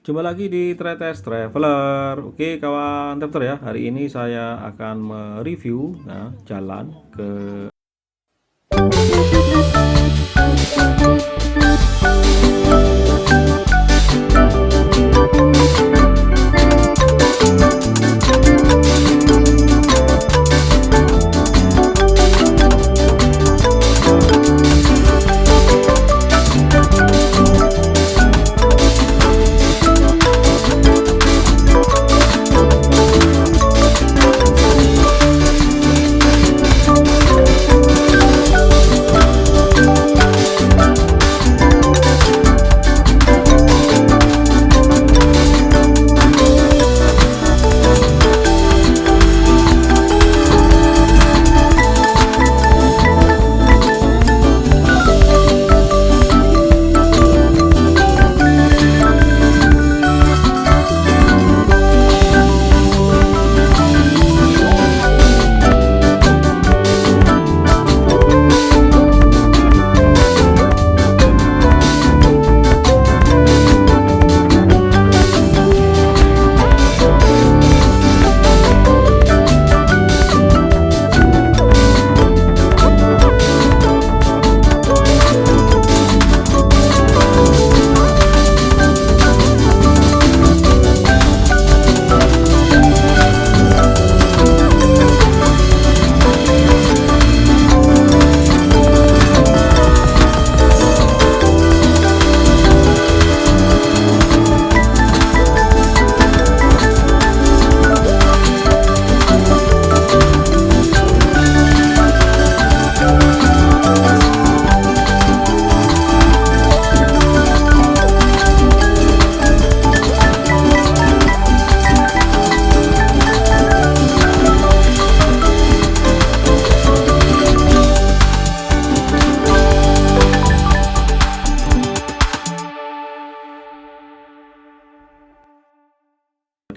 Jumpa lagi di Tretes Traveler. Oke kawan Traveler ya, hari ini saya akan mereview jalan ke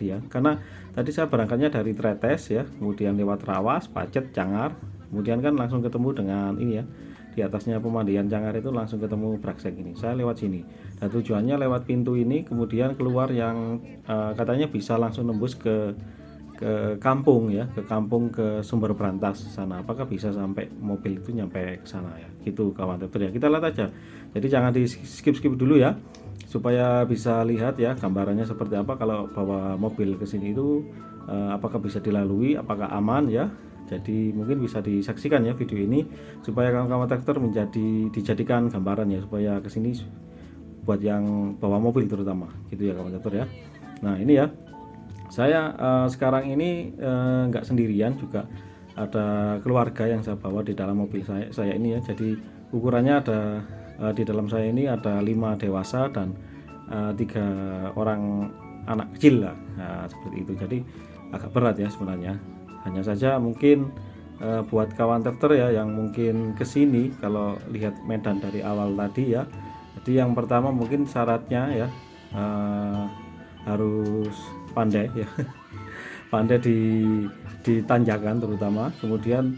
ya, karena tadi saya berangkatnya dari Tretes ya, kemudian lewat Rawas, Pacet, Cangar, kemudian kan langsung ketemu dengan ini ya, di atasnya Pemandian Cangar itu langsung ketemu Braksek ini. Saya lewat sini dan tujuannya lewat pintu ini, kemudian keluar yang katanya bisa langsung nembus ke kampung ya, ke kampung ke Sumber Brantas sana. Apakah bisa sampai mobil itu nyampe ke sana ya, gitu kawan ya. Kita lihat aja, jadi jangan di skip dulu ya, supaya bisa lihat ya gambarannya seperti apa kalau bawa mobil ke sini itu, apakah bisa dilalui, apakah aman ya. Jadi mungkin bisa disaksikan ya video ini supaya kawan-kawan traktor dijadikan gambaran ya, supaya ke sini buat yang bawa mobil terutama gitu ya kawan traktor ya. Nah ini ya, saya sekarang ini nggak sendirian, juga ada keluarga yang saya bawa di dalam mobil saya ini ya. Jadi ukurannya ada di dalam saya ini ada 5 dewasa dan 3 orang anak kecil lah, nah, seperti itu. Jadi agak berat ya sebenarnya. Hanya saja mungkin buat kawan tefter ya yang mungkin kesini kalau lihat medan dari awal tadi ya. Jadi yang pertama mungkin syaratnya ya harus pandai ya, pandai di tanjakan terutama, kemudian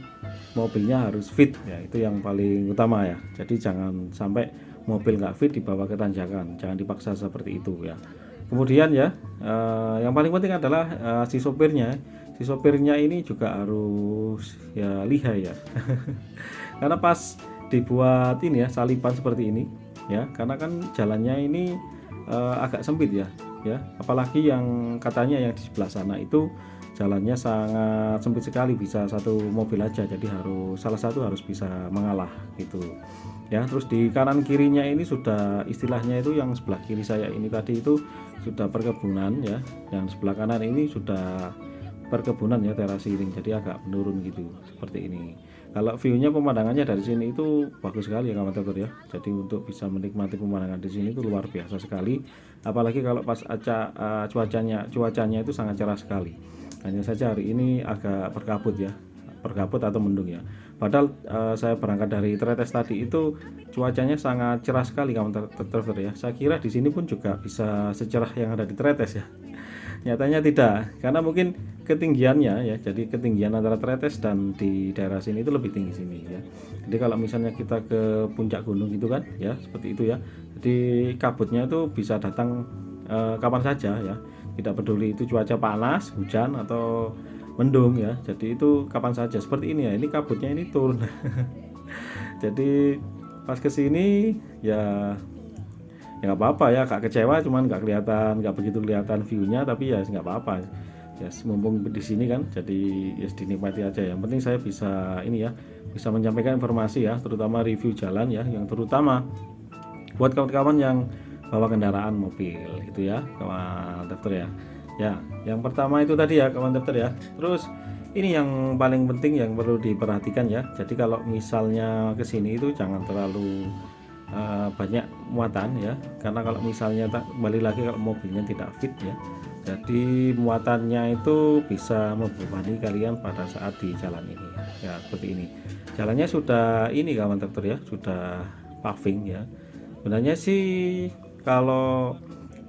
mobilnya harus fit ya, itu yang paling utama ya. Jadi jangan sampai mobil nggak fit dibawa ke tanjakan, jangan dipaksa seperti itu ya. Kemudian ya yang paling penting adalah si sopirnya ini juga harus ya lihai ya karena pas dibuat ini ya salipan seperti ini ya, karena kan jalannya ini agak sempit ya, apalagi yang katanya yang di sebelah sana itu jalannya sangat sempit sekali, bisa satu mobil aja, jadi salah satu harus bisa mengalah gitu ya. Terus di kanan kirinya ini sudah istilahnya itu, yang sebelah kiri saya ini tadi itu sudah perkebunan ya, yang sebelah kanan ini sudah perkebunan ya, teras iring, jadi agak menurun gitu seperti ini. Kalau view-nya pemandangannya dari sini itu bagus sekali ya kawan teman ya. Jadi untuk bisa menikmati pemandangan di sini itu luar biasa sekali. Apalagi kalau pas cuacanya itu sangat cerah sekali. Hanya saja hari ini agak berkabut atau mendung ya. Padahal saya berangkat dari Tretes tadi itu cuacanya sangat cerah sekali kawan teman ya. Saya kira di sini pun juga bisa secerah yang ada di Tretes ya. Nyatanya tidak, karena mungkin ketinggiannya ya, jadi ketinggian antara Tretes dan di daerah sini itu lebih tinggi sini ya. Jadi kalau misalnya kita ke puncak gunung gitu kan ya, seperti itu ya, jadi kabutnya itu bisa datang kapan saja ya, tidak peduli itu cuaca panas, hujan atau mendung ya. Jadi itu kapan saja seperti ini ya. Ini kabutnya ini turun. Jadi pas kesini ya nggak apa-apa ya, agak kecewa, cuman nggak begitu kelihatan view-nya, tapi ya nggak apa-apa ya, mumpung di sini kan, jadi ya dinikmati aja. Yang penting saya bisa ini ya, bisa menyampaikan informasi ya, terutama review jalan ya, yang terutama buat kawan-kawan yang bawa kendaraan mobil gitu ya, kawan dokter ya. Ya, yang pertama itu tadi ya kawan dokter ya. Terus ini yang paling penting yang perlu diperhatikan ya. Jadi kalau misalnya kesini itu jangan terlalu banyak muatan ya, karena kalau misalnya kembali lagi kalau mobilnya tidak fit ya, jadi muatannya itu bisa membebani kalian pada saat di jalan ini ya. Seperti ini jalannya sudah ini kawan dokter ya, sudah paving ya. Sebenarnya sih kalau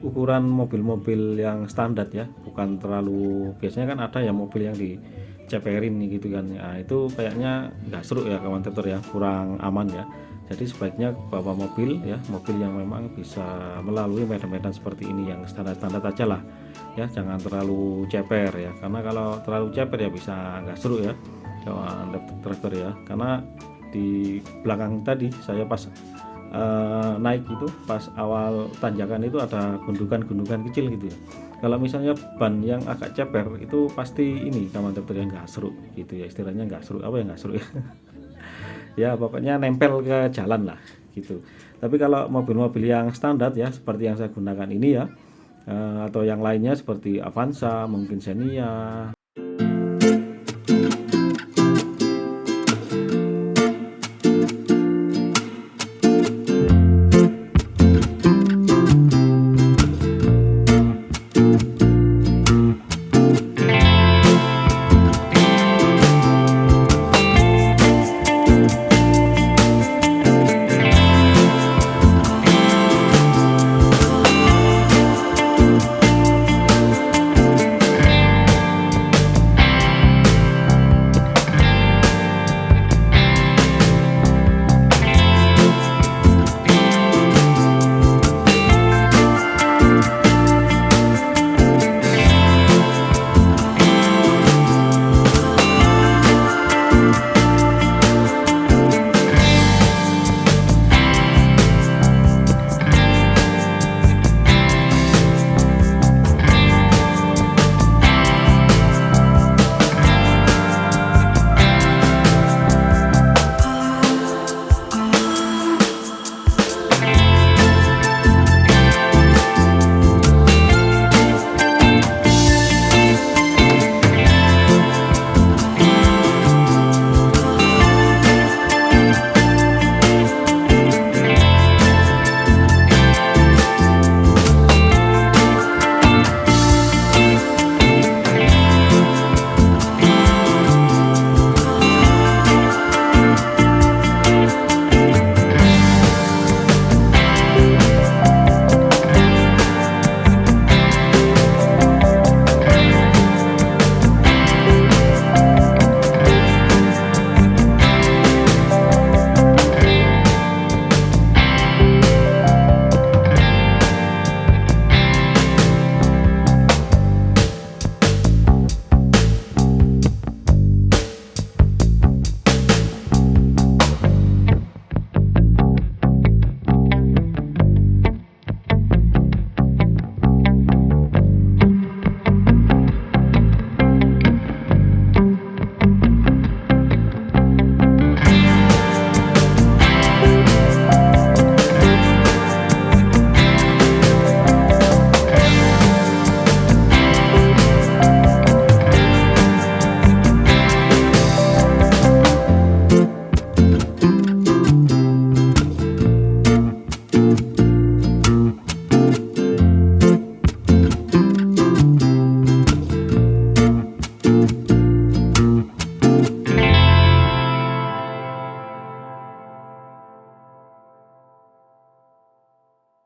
ukuran mobil-mobil yang standar ya, bukan terlalu, biasanya kan ada ya mobil yang diceperin nih gitu kan ya, itu kayaknya nggak seru ya kawan dokter ya, kurang aman ya. Jadi sebaiknya bawa mobil ya, mobil yang memang bisa melalui medan-medan seperti ini, yang standar-standar aja lah ya, jangan terlalu ceper ya, karena kalau terlalu ceper ya bisa nggak seru ya kawan dokter ya. Karena di belakang tadi saya pas naik itu, pas awal tanjakan itu ada gundukan-gundukan kecil gitu ya. Kalau misalnya ban yang agak ceper itu pasti ini kawan dokter yang nggak seru gitu ya, istilahnya nggak seru, apa ya, nggak seru ya. Ya pokoknya nempel ke jalan lah gitu. Tapi kalau mobil-mobil yang standar ya, seperti yang saya gunakan ini ya, atau yang lainnya seperti Avanza, mungkin Xenia.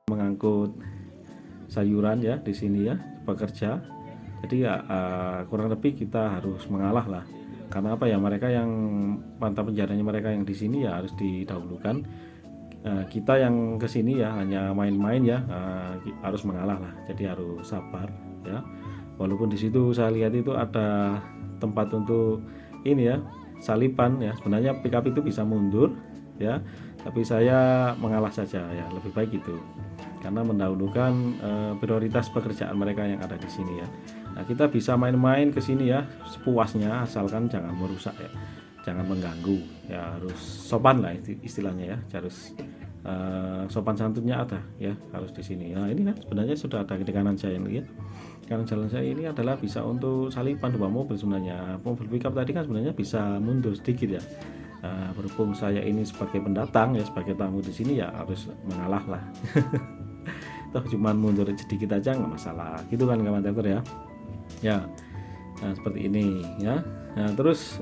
Mengangkut sayuran ya di sini ya, bekerja. Jadi ya kurang lebih kita harus mengalah lah. Karena apa ya, mereka yang mata penjaranya mereka yang di sini ya harus didahulukan. Kita yang kesini ya hanya main-main ya, harus mengalah lah, jadi harus sabar ya. Walaupun di situ saya lihat itu ada tempat untuk ini ya, salipan ya. Sebenarnya pickup itu bisa mundur ya, tapi saya mengalah saja ya, lebih baik itu karena mendahulukan prioritas pekerjaan mereka yang ada di sini ya. Nah, kita bisa main-main ke sini ya sepuasnya, asalkan jangan merusak ya, jangan mengganggu ya, harus sopan lah istilahnya ya, harus sopan santunnya ada ya, harus di sini. Nah, ini kan sebenarnya sudah ada di kanan saya ini ya. Kanan jalan saya ini adalah bisa untuk salipan dua mobil sebenarnya. Mobil pickup tadi kan sebenarnya bisa mundur sedikit ya. Berhubung saya ini sebagai pendatang ya, sebagai tamu di sini ya harus mengalah lah. Toh cuman mundur sedikit aja nggak masalah, gitu kan kawan Tractor ya. Ya, nah seperti ini ya. Nah terus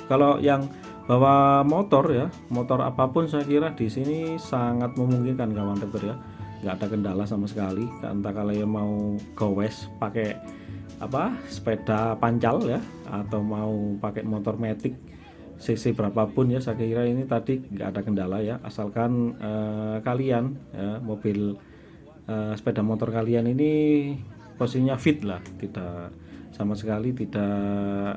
kalau yang bawa motor ya, motor apapun saya kira di sini sangat memungkinkan kawan Tractor ya, nggak ada kendala sama sekali. Entah kalian mau gowes pakai sepeda pancal ya, atau mau pakai motor matic cc berapapun ya, saya kira ini tadi nggak ada kendala ya, asalkan kalian ya, mobil sepeda motor kalian ini posisinya fit lah, tidak sama sekali tidak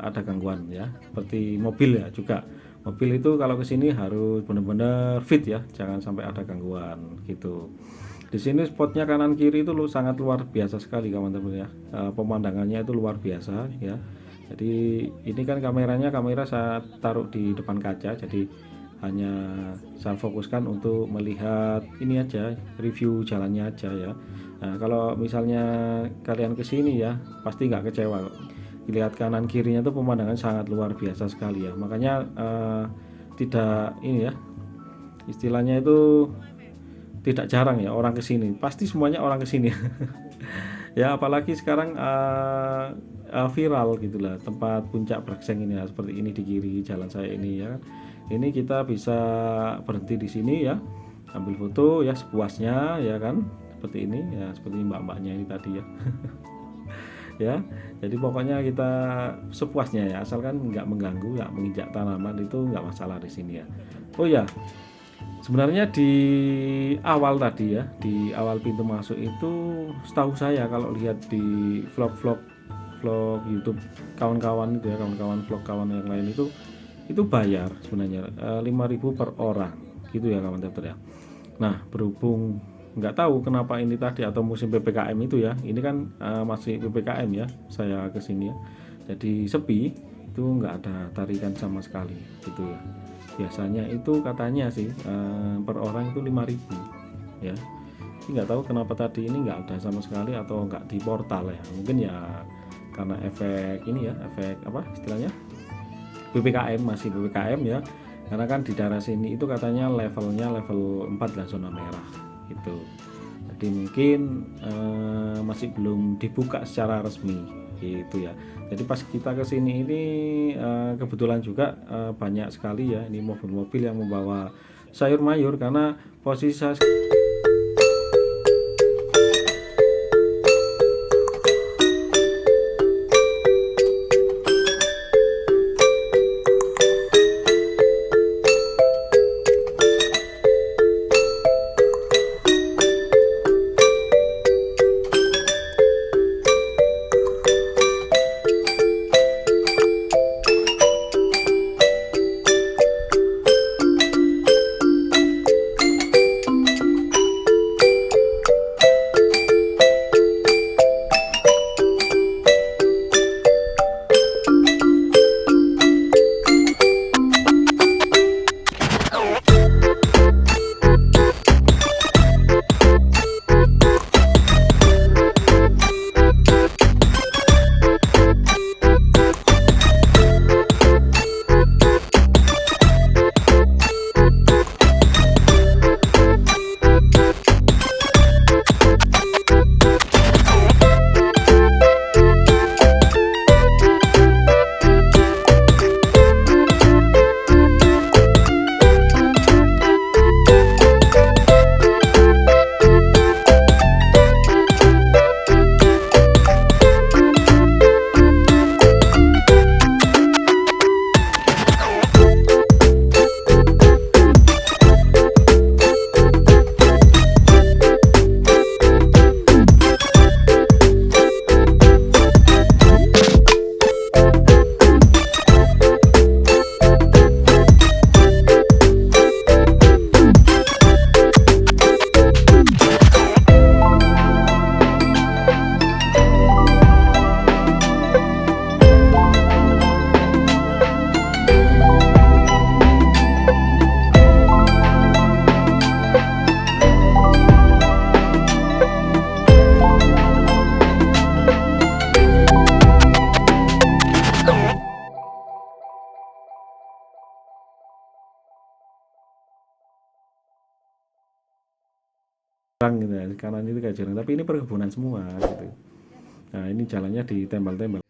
ada gangguan ya. Seperti mobil ya juga, mobil itu kalau kesini harus benar-benar fit ya, jangan sampai ada gangguan gitu. Di sini spotnya kanan kiri itu sangat luar biasa sekali kawan-teman ya, pemandangannya itu luar biasa ya. Jadi ini kan kamera saya taruh di depan kaca, jadi hanya saya fokuskan untuk melihat ini aja, review jalannya aja ya. Nah, kalau misalnya kalian kesini ya pasti nggak kecewa, lihat kanan kirinya tuh pemandangan sangat luar biasa sekali ya. Makanya tidak ini ya, istilahnya itu tidak jarang ya orang kesini, pasti semuanya orang kesini. Ya apalagi sekarang viral gitulah tempat puncak Brekseng ini ya, seperti ini di kiri jalan saya ini ya. Ini kita bisa berhenti di sini ya, ambil foto ya sepuasnya ya kan, seperti ini ya, seperti mbak-mbaknya ini tadi ya. Ya jadi pokoknya kita sepuasnya ya, asalkan nggak mengganggu, nggak menginjak tanaman, itu nggak masalah di sini ya. Oh ya, sebenarnya di awal tadi ya, di awal pintu masuk itu setahu saya kalau lihat di vlog YouTube kawan-kawan itu ya, kawan-kawan vlog kawan yang lain itu bayar sebenarnya 5.000 per orang gitu ya kawan Tractor ya. Nah berhubung nggak tahu kenapa ini tadi, atau musim PPKM itu ya, ini kan masih PPKM ya saya kesini ya, jadi sepi, itu nggak ada tarikan sama sekali gitu ya. Biasanya itu katanya sih per orang itu 5.000 ya. Nggak tahu kenapa tadi ini nggak ada sama sekali, atau nggak di portal ya, mungkin ya karena efek ini ya, efek apa istilahnya, PPKM, masih PPKM ya, karena kan di daerah sini itu katanya levelnya level 4 lah, zona merah gitu. Jadi mungkin masih belum dibuka secara resmi gitu ya. Jadi pas kita ke sini ini kebetulan juga banyak sekali ya ini mobil-mobil yang membawa sayur mayur, karena posisi saya gitu ya. Kanan itu kayak jurang, tapi ini perkebunan semua gitu. Nah ini jalannya ditembal-tembal.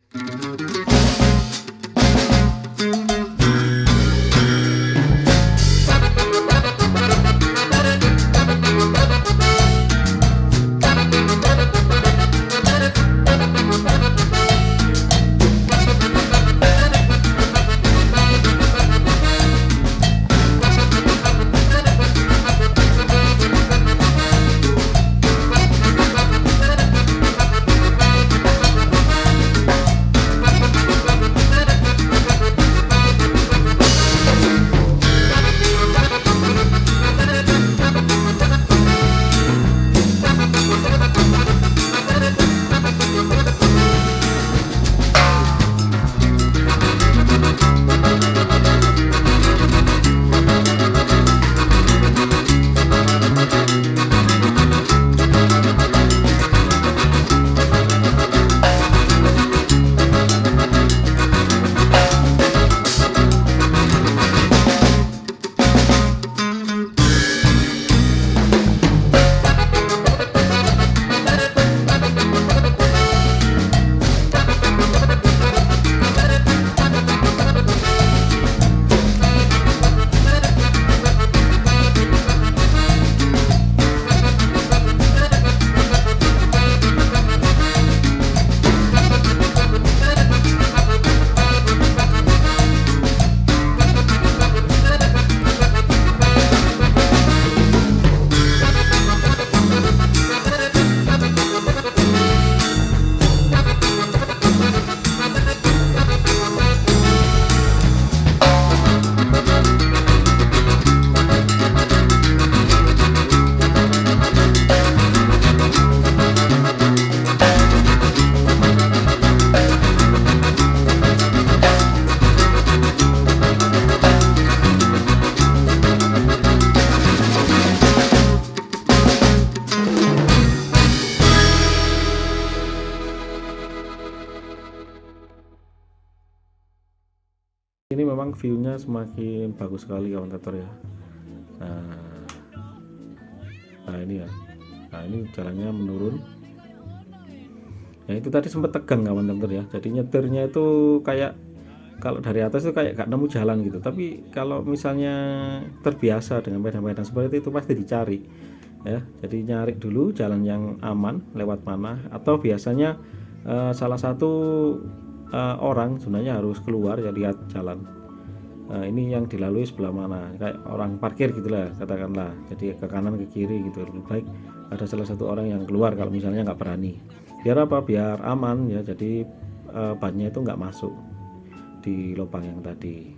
Ini memang view-nya semakin bagus sekali kawan Tektor ya. Nah, nah ini ya. Nah ini jalannya menurun. Ya itu tadi sempat tegang kawan Tektor ya. Jadi nyetirnya itu kayak kalau dari atas itu kayak gak nemu jalan gitu. Tapi kalau misalnya terbiasa dengan medan-medan seperti itu pasti dicari ya. Jadi nyari dulu jalan yang aman lewat mana. Atau biasanya salah satu orang sebenarnya harus keluar ya, lihat jalan ini yang dilalui sebelah mana, kayak orang parkir gitulah katakanlah. Jadi ke kanan ke kiri gitu, lebih baik ada salah satu orang yang keluar kalau misalnya nggak berani. Biar apa? Biar aman ya. Jadi bannya itu nggak masuk di lubang yang tadi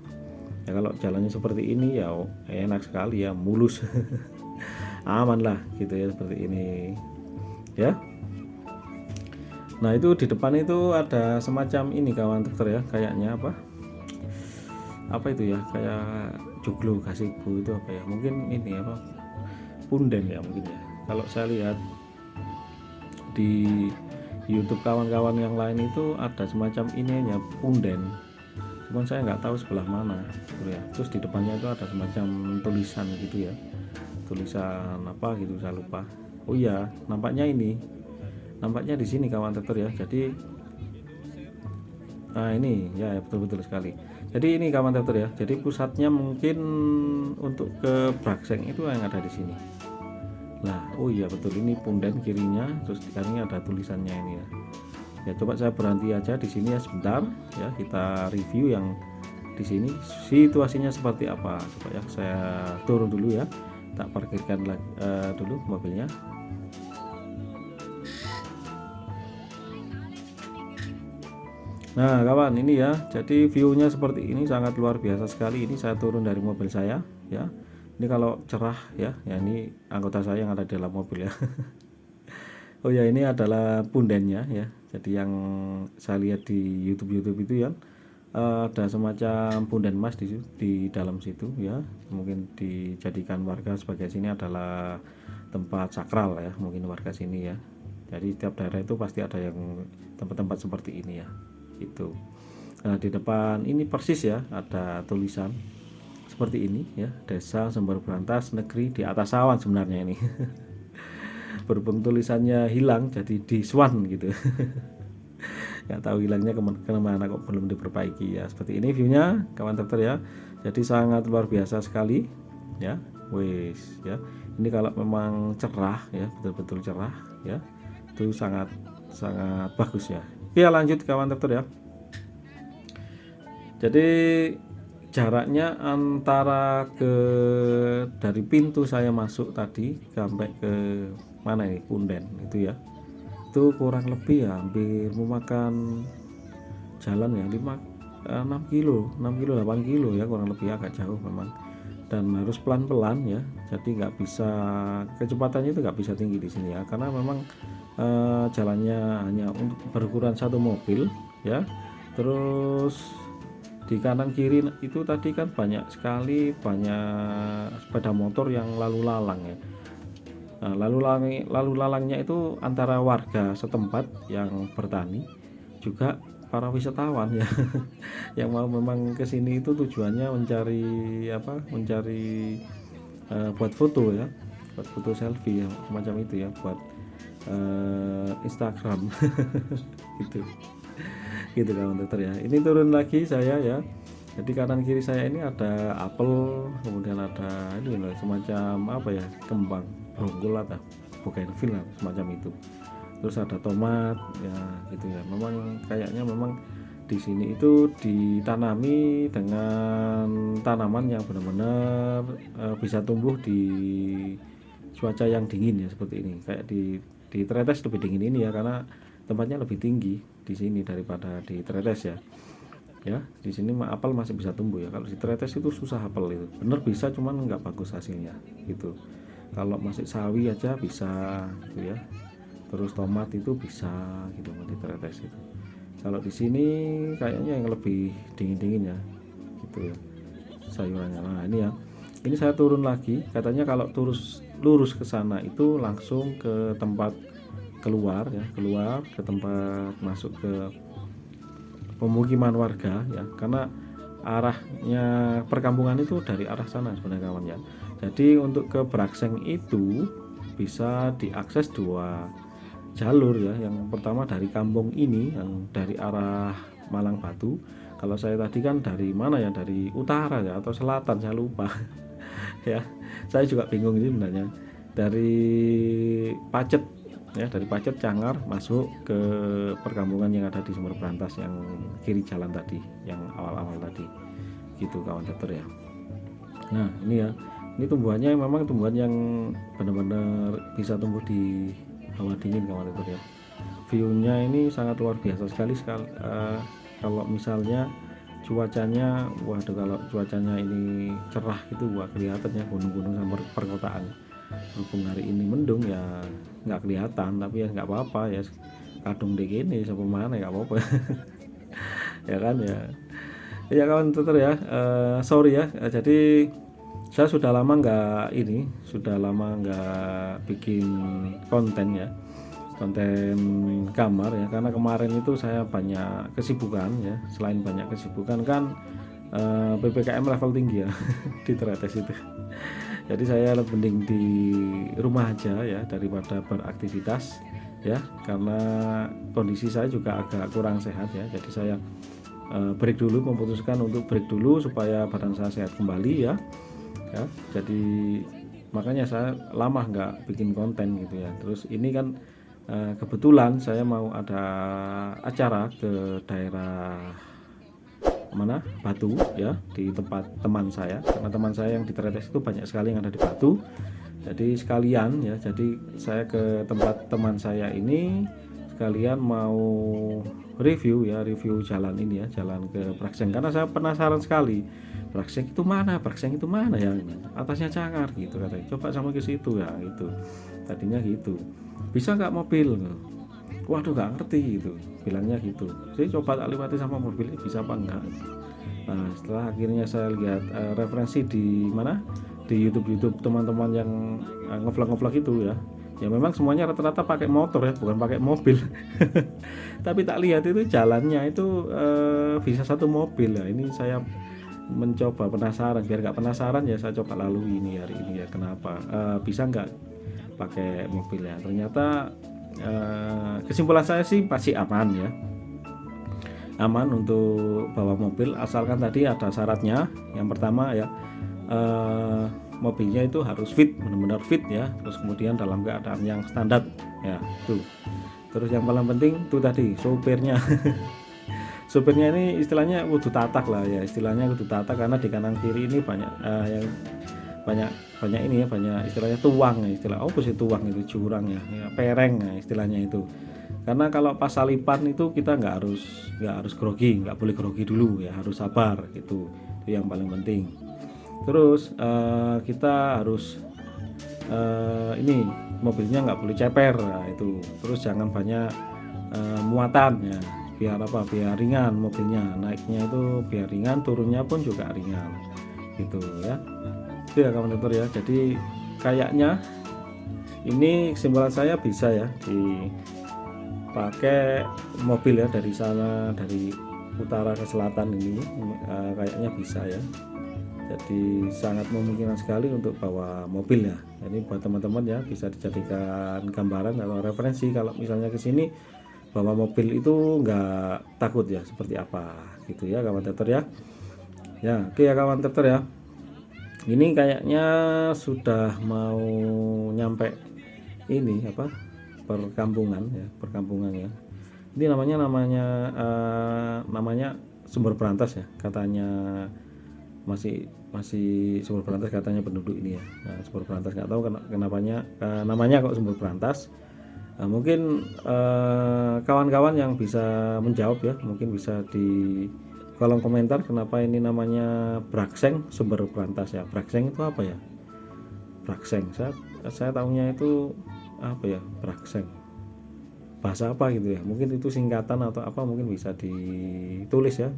ya. Kalau jalannya seperti ini ya enak sekali ya, mulus aman lah gitu ya, seperti ini ya. Nah itu di depan itu ada semacam ini kawan Tektor ya, kayaknya apa itu ya, kayak joglo gazebo itu apa ya, mungkin ini apa, punden ya mungkin ya. Kalau saya lihat di YouTube kawan-kawan yang lain itu ada semacam ininya punden, cuman saya nggak tahu sebelah mana gitu ya. Terus di depannya itu ada semacam tulisan gitu ya, tulisan apa gitu saya lupa. Oh iya, nampaknya di sini kawan Tektor ya. Jadi nah ini ya betul-betul sekali. Jadi ini kawan Tektor ya. Jadi pusatnya mungkin untuk ke Brakseng itu yang ada di sini. Nah, oh iya betul, ini punden kirinya, terus di kanannya ada tulisannya ini ya. Ya coba saya berhenti aja di sini ya sebentar ya, kita review yang di sini situasinya seperti apa. Coba ya saya turun dulu ya. Tak parkirkan dulu mobilnya. Nah kawan, ini ya, jadi view-nya seperti ini, sangat luar biasa sekali. Ini saya turun dari mobil saya ya. Ini kalau cerah ya, ya ini anggota saya yang ada di dalam mobil ya. Oh ya, ini adalah pundennya ya. Jadi yang saya lihat di YouTube itu ya, ada semacam punden emas di dalam situ ya. Mungkin dijadikan warga sebagai sini adalah tempat sakral ya, mungkin warga sini ya. Jadi tiap daerah itu pasti ada yang tempat-tempat seperti ini ya. Itu. Nah di depan ini persis ya ada tulisan seperti ini ya, Desa Sumber Brantas Negeri di Atas Awan sebenarnya ini. berhubung tulisannya hilang jadi di Swan gitu. Nggak tahu hilangnya kemana kok belum diperbaiki ya. Seperti ini viewnya kawan dokter ya. Jadi sangat luar biasa sekali ya. Wes ya. Ini kalau memang cerah ya, betul-betul cerah ya. Itu sangat bagus ya. Oke, lanjut kawan dokter ya. Jadi jaraknya antara dari pintu saya masuk tadi sampai ke mana ini punden itu ya, itu kurang lebih ya hampir memakan jalan ya 6 kilo 8 kilo ya, kurang lebih agak jauh memang, dan harus pelan-pelan ya. Jadi nggak bisa, kecepatannya itu nggak bisa tinggi di sini ya, karena memang jalannya hanya untuk berukuran satu mobil ya. Terus di kanan kiri itu tadi kan banyak sepeda motor yang lalu lalang ya. Nah, lalu lalangnya itu antara warga setempat yang bertani, juga para wisatawan ya yang mau memang ke sini itu tujuannya mencari buat foto ya, buat foto selfie ya, semacam itu ya, buat Instagram gitu kawan dokter ya. Ini turun lagi saya ya. Jadi kanan kiri saya ini ada apel, kemudian ada ini loh, semacam kembang bronggol atau bougainville semacam itu. Terus ada tomat ya gitu ya. Memang kayaknya memang di sini itu ditanami dengan tanaman yang benar-benar bisa tumbuh di cuaca yang dingin ya, seperti ini. Kayak di Tretes lebih dingin ini ya, karena tempatnya lebih tinggi di sini daripada di Tretes ya. Ya, di sini apel masih bisa tumbuh ya. Kalau di Tretes itu susah apel itu. Bener bisa, cuman nggak bagus hasilnya gitu. Kalau masih sawi aja bisa gitu ya. Terus tomat itu bisa gitu di Tretes itu. Kalau di sini kayaknya yang lebih dingin-dingin ya gitu ya sayurannya. Nah, ini ya. Ini saya turun lagi. Katanya kalau lurus ke sana itu langsung ke tempat keluar ke tempat masuk ke pemukiman warga ya, karena arahnya perkampungan itu dari arah sana sebenarnya kawan ya. Jadi untuk ke Brakseng itu bisa diakses dua jalur ya. Yang pertama dari kampung ini yang dari arah Malang Batu. Kalau saya tadi kan dari mana ya, dari utara ya atau selatan, saya lupa ya, saya juga bingung ini sebenarnya. Dari Pacet ya, dari Pacet Cangar masuk ke perkampungan yang ada di Sumber Brantas yang kiri jalan tadi, yang awal-awal tadi gitu kawan dokter ya. Nah ini ya, ini tumbuhannya memang tumbuhan yang benar-benar bisa tumbuh di hawa dingin kawan dokter ya. View-nya ini sangat luar biasa sekali kalau misalnya cuacanya, waduh, kalau cuacanya ini cerah itu wah kelihatannya gunung-gunung sama perkotaan. Berhubung hari ini mendung ya nggak kelihatan, tapi ya nggak apa-apa ya, kadung dek ini sama mana ya nggak apa-apa ya kan ya kawan dokter ya. Sorry ya, jadi saya sudah lama nggak bikin konten ya, konten kamar ya, karena kemarin itu saya banyak kesibukan ya. Selain banyak kesibukan kan PPKM level tinggi ya di Tretes itu. Jadi saya lebih mending di rumah aja ya daripada beraktivitas ya, karena kondisi saya juga agak kurang sehat ya. Jadi saya memutuskan untuk break dulu supaya badan saya sehat kembali ya. Jadi makanya saya lama nggak bikin konten gitu ya. Terus ini kan kebetulan saya mau ada acara ke daerah Batu ya, di tempat teman saya, karena teman saya yang di Tretes itu banyak sekali yang ada di Batu. Jadi sekalian ya, jadi saya ke tempat teman saya ini sekalian mau review jalan ini ya, jalan ke Brakseng, karena saya penasaran sekali Brakseng itu mana ya, atasnya Cangar gitu katanya, coba sama ke situ ya gitu. Tadinya gitu, bisa nggak mobil, waduh nggak ngerti gitu, bilangnya gitu. Saya coba tak lewati sama mobil ini bisa apa enggak. Nah setelah akhirnya saya lihat referensi di YouTube teman-teman yang ngevlog itu ya memang semuanya rata-rata pakai motor ya, bukan pakai mobil tapi tak lihat itu jalannya itu bisa satu mobil ya. Ini saya mencoba, penasaran, biar nggak penasaran ya saya coba lalui ini hari ini ya. Kenapa bisa nggak pakai mobil ya. Ternyata kesimpulan saya sih pasti aman ya, aman untuk bawa mobil, asalkan tadi ada syaratnya. Yang pertama ya, mobilnya itu harus fit, benar-benar fit ya, terus kemudian dalam keadaan yang standar ya itu. Terus yang paling penting itu tadi sopirnya. Sopirnya ini istilahnya kudu tatak lah ya, istilahnya kudu tatak, karena di kanan kiri ini banyak yang banyak ini ya, banyak istilahnya tuang ya, istilah sih tuang itu jurang ya, pereng ya, istilahnya itu. Karena kalau pas salipan itu kita nggak harus grogi, nggak boleh grogi dulu ya, harus sabar gitu, itu yang paling penting. Terus kita harus ini mobilnya nggak boleh ceper, nah, itu. Terus jangan banyak muatan ya, biar apa, biar ringan mobilnya, naiknya itu biar ringan, turunnya pun juga ringan gitu ya. Itu ya kawan dokter ya. Jadi kayaknya ini kesimpulan saya bisa ya dipakai mobil ya, dari sana, dari utara ke selatan ini kayaknya bisa ya. Jadi sangat memungkinkan sekali untuk bawa mobil ya. Ini buat teman-teman ya, bisa dijadikan gambaran atau referensi kalau misalnya ke sini bawa mobil itu nggak takut ya, seperti apa gitu ya kawan dokter ya. Ya oke ya kawan dokter ya. Ini kayaknya sudah mau nyampe ini apa, perkampungan ya. Ini namanya Sumber Berantas ya, katanya masih Sumber Berantas katanya penduduk ini ya. Nah, Sumber Berantas nggak tahu kenapanya namanya kok Sumber Berantas. Nah, mungkin kawan-kawan yang bisa menjawab ya, mungkin bisa di kolom komentar kenapa ini namanya Brakseng Sumber Berantas ya. Brakseng itu apa ya? Brakseng, saya tahunya itu apa ya, Brakseng bahasa apa gitu ya, mungkin itu singkatan atau apa, mungkin bisa ditulis ya,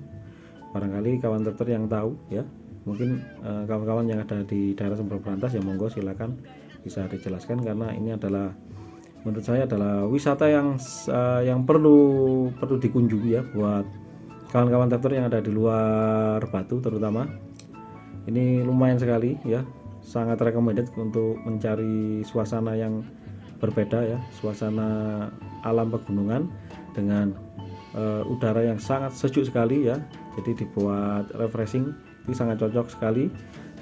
barangkali kawan dokter yang tahu ya. Mungkin kawan-kawan yang ada di daerah Sumber Berantas ya, monggo silakan bisa dijelaskan, karena ini adalah menurut saya adalah wisata yang perlu dikunjungi ya buat kawan-kawan dokter yang ada di luar Batu terutama. Ini lumayan sekali ya, sangat recommended untuk mencari suasana yang berbeda ya, suasana alam pegunungan dengan udara yang sangat sejuk sekali ya. Jadi dibuat refreshing, itu sangat cocok sekali.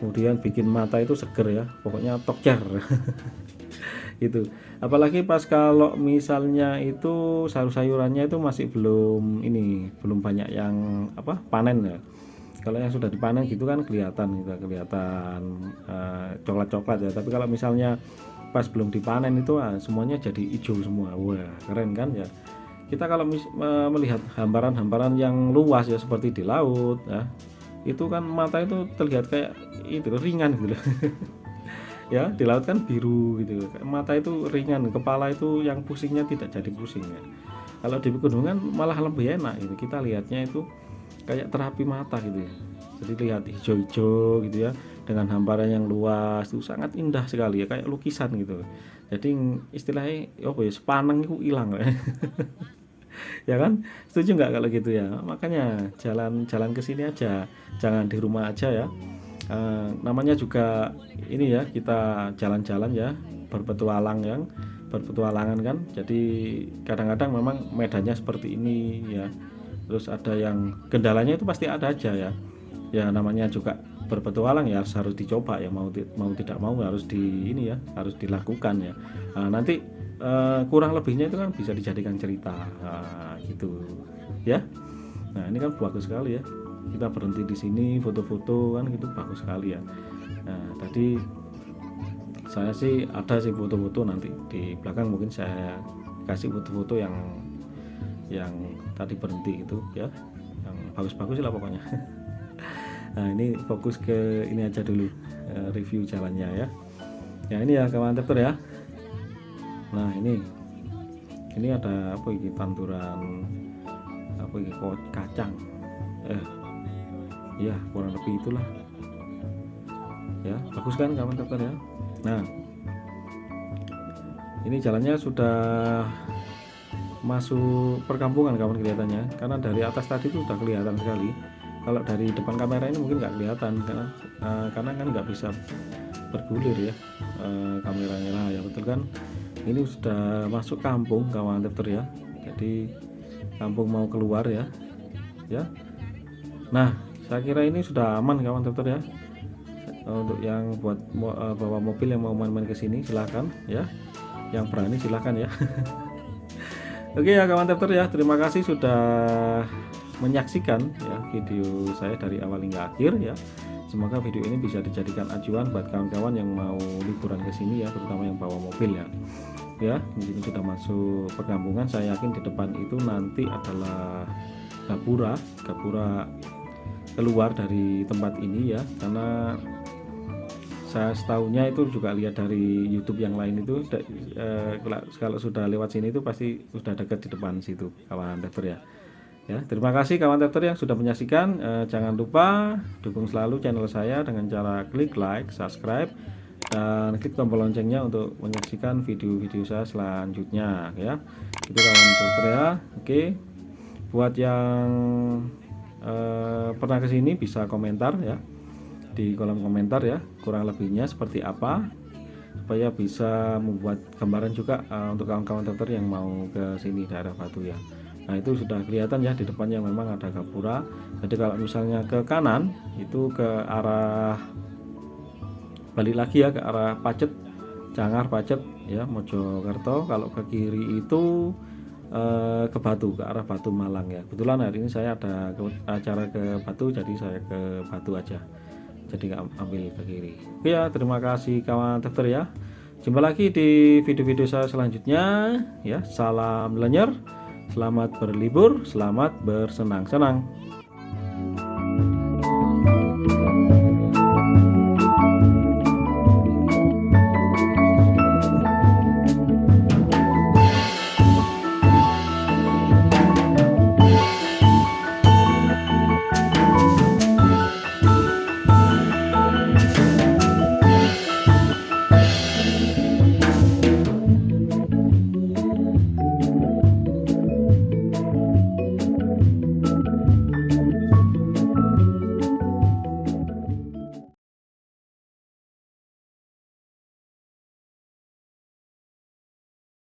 Kemudian bikin mata itu seger ya, pokoknya tokcer. Gitu. Apalagi pas kalau misalnya itu sayur-sayurannya itu masih belum banyak yang panen ya. Kalau yang sudah dipanen gitu kan kelihatan coklat-coklat ya. Tapi kalau misalnya pas belum dipanen itu semuanya jadi hijau semua. Wah, keren kan ya. Kita kalau melihat hamparan-hamparan yang luas ya, seperti di laut ya, itu kan mata itu terlihat kayak itu ringan gitu. Ya, di laut kan biru gitu, mata itu ringan, kepala itu yang pusingnya tidak jadi pusing ya. Kalau di pegunungan malah lebih enak gitu, kita lihatnya itu kayak terapi mata gitu ya. Jadi lihat hijau-hijau gitu ya, dengan hamparan yang luas itu sangat indah sekali ya, kayak lukisan gitu. Jadi istilahnya sepaneng itu hilang ya. Ya kan, setuju nggak kalau gitu ya? Makanya jalan ke sini aja, jangan di rumah aja ya. Namanya juga ini ya, kita jalan-jalan ya, berpetualangan kan. Jadi kadang-kadang memang medannya seperti ini ya, terus ada yang kendalanya itu pasti ada aja ya. Ya namanya juga berpetualang ya, harus dicoba ya, mau tidak mau harus harus dilakukan ya. Nanti kurang lebihnya itu kan bisa dijadikan cerita gitu ya. Nah ini kan bagus sekali ya, kita berhenti di sini foto-foto kan gitu, bagus sekali ya. Nah tadi saya sih ada sih foto-foto, nanti di belakang mungkin saya kasih foto-foto yang tadi berhenti itu ya, yang bagus-bagus lah pokoknya. Nah ini fokus ke ini aja dulu, review jalannya ya. Ya ini ya kawan dokter ya. Nah ini ada apa ini, tanduran apa ini, kacang. Ya kurang lebih itulah ya, bagus kan kawan dokter ya. Nah ini jalannya sudah masuk perkampungan kawan kelihatannya, karena dari atas tadi itu sudah kelihatan sekali. Kalau dari depan kamera ini mungkin nggak kelihatan karena kan nggak bisa bergulir ya kameranya. Nah ya betul kan, ini sudah masuk kampung kawan Tefter ya, jadi kampung mau keluar ya. Nah saya kira ini sudah aman kawan Tefter ya. Untuk yang buat bawa mobil yang mau main-main ke sini silahkan ya, yang berani silahkan ya. Oke ya kawan Tefter ya, terima kasih sudah menyaksikan ya video saya dari awal hingga akhir ya. Semoga video ini bisa dijadikan acuan buat kawan-kawan yang mau liburan ke sini ya, terutama yang bawa mobil ya. Ya, di sini sudah masuk perkampungan. Saya yakin di depan itu nanti adalah gapura keluar dari tempat ini ya, karena saya setahunya itu juga lihat dari YouTube yang lain itu kalau sudah lewat sini itu pasti sudah dekat di depan situ kawan Tefter ya. Ya, terima kasih kawan Tefter yang sudah menyaksikan. Jangan lupa dukung selalu channel saya dengan cara klik like, subscribe, dan klik tombol loncengnya untuk menyaksikan video-video saya selanjutnya ya. Itu kawan Tefter ya. Oke, buat yang pernah kesini bisa komentar ya di kolom komentar ya, kurang lebihnya seperti apa, supaya bisa membuat gambaran juga untuk kawan-kawan Tefter yang mau ke sini daerah Batu ya. Nah itu sudah kelihatan ya di depannya memang ada gapura. Jadi kalau misalnya ke kanan itu ke arah, balik lagi ya ke arah Pacet, Cangar Pacet ya, Mojokerto. Kalau ke kiri itu ke Batu, ke arah Batu Malang ya. Kebetulan hari ini saya ada acara ke Batu, jadi saya ke Batu aja, jadi nggak ambil ke kiri. Oke ya, terima kasih kawan Tefter ya. Jumpa lagi di video-video saya selanjutnya ya. Salam lenyer, selamat berlibur, selamat bersenang-senang.